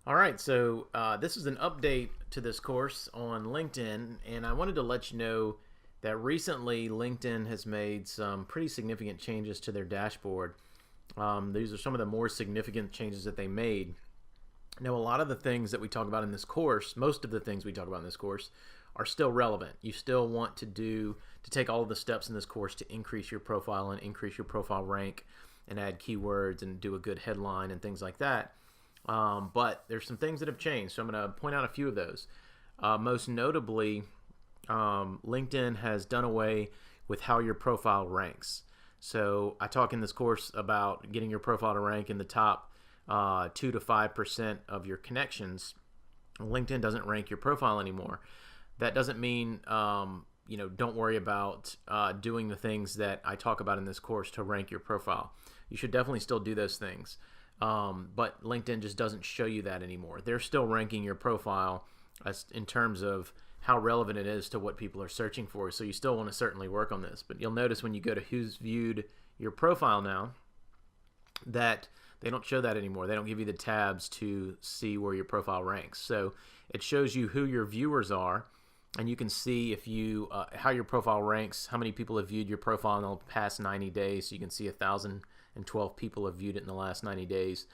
All right, so this is an update to this course on LinkedIn, and I wanted to let you know that recently LinkedIn has made some pretty significant changes to their dashboard. These are some of the more significant changes that they made. Now, a lot of the things that we talk about in this course, most of the things we talk about in this course, are still relevant. You still want to take all of the steps in this course to increase your profile and increase your profile rank and add keywords and do a good headline and things like that. But there's some things that have changed, so I'm going to point out a few of those. Most notably, LinkedIn has done away with how your profile ranks. So I talk in this course about getting your profile to rank in the top 2 to 5% of your connections. LinkedIn doesn't rank your profile anymore. That doesn't mean don't worry about doing the things that I talk about in this course to rank your profile. You should definitely still do those things. But LinkedIn just doesn't show you that anymore. They're still ranking your profile in terms of how relevant it is to what people are searching for. So you still want to certainly work on this. But you'll notice when you go to who's viewed your profile now that they don't show that anymore. They don't give you the tabs to see where your profile ranks. So it shows you who your viewers are, and you can see if you how your profile ranks, how many people have viewed your profile in the past 90 days. So you can see 1,012 people have viewed it in the last 90 days.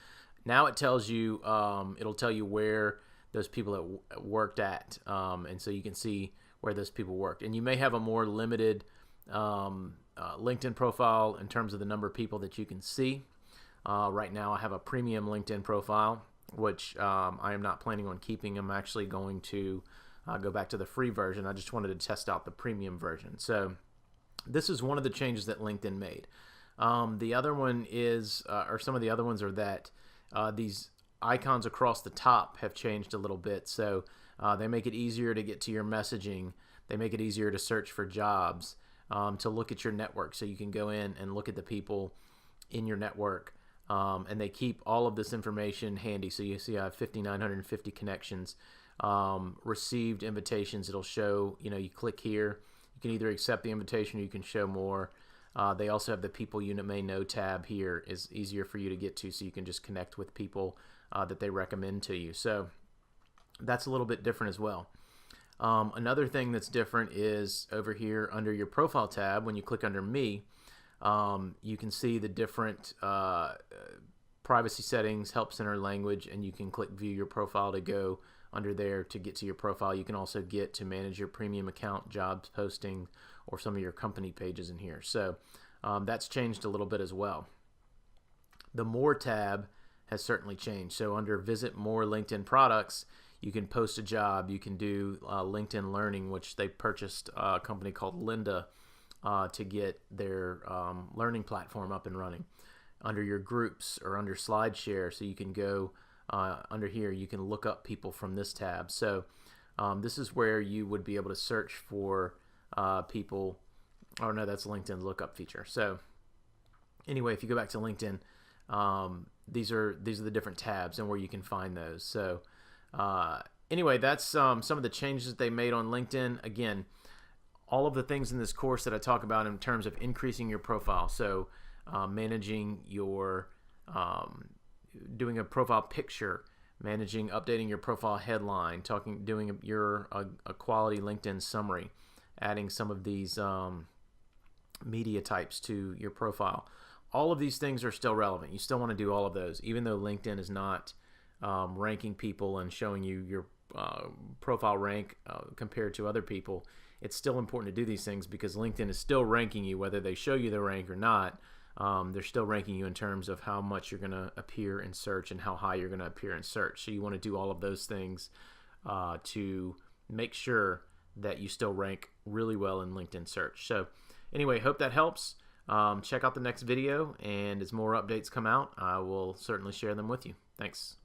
Now it tells you, it'll tell you where those people worked at, and so you can see where those people worked. And you may have a more limited LinkedIn profile in terms of the number of people that you can see. Right now I have a premium LinkedIn profile, which I am not planning on keeping. I'm actually going to go back to the free version. I just wanted to test out the premium version. So this is one of the changes that LinkedIn made. The other one is, or some of the other ones are that these icons across the top have changed a little bit. So they make it easier to get to your messaging. They make it easier to search for jobs, to look at your network. So you can go in and look at the people in your network. And they keep all of this information handy. So you see I have 5,950 connections. Received invitations, it'll show, you click here. You can either accept the invitation or you can show more. They also have the people you may know tab here. Is easier for you to get to, so you can just connect with people that they recommend to you. So that's a little bit different as well. Another thing that's different is over here under your profile tab, when you click under me, you can see the different privacy settings, help center language, and you can click view your profile to go under there to get to your profile. You can also get to manage your premium account, jobs posting, or some of your company pages in here. So that's changed a little bit as well. The More tab has certainly changed. So under Visit More LinkedIn Products, you can post a job. You can do LinkedIn Learning, which they purchased a company called Lynda to get their learning platform up and running. Under your groups or under SlideShare, so you can go under here, you can look up people from this tab. So this is where you would be able to search for people. Oh no, that's LinkedIn lookup feature. So anyway, if you go back to LinkedIn, these are the different tabs and where you can find those. So anyway, that's some of the changes that they made on LinkedIn. Again, all of the things in this course that I talk about in terms of increasing your profile. So managing your doing a profile picture, updating your profile headline, doing your a quality LinkedIn summary, adding some of these media types to your profile. All of these things are still relevant. You still want to do all of those, even though LinkedIn is not ranking people and showing you your profile rank compared to other people. It's still important to do these things because LinkedIn is still ranking you, whether they show you the rank or not. They're still ranking you in terms of how much you're going to appear in search and how high you're going to appear in search. So you want to do all of those things to make sure that you still rank really well in LinkedIn search. So anyway, hope that helps. Check out the next video, and as more updates come out, I will certainly share them with you. Thanks.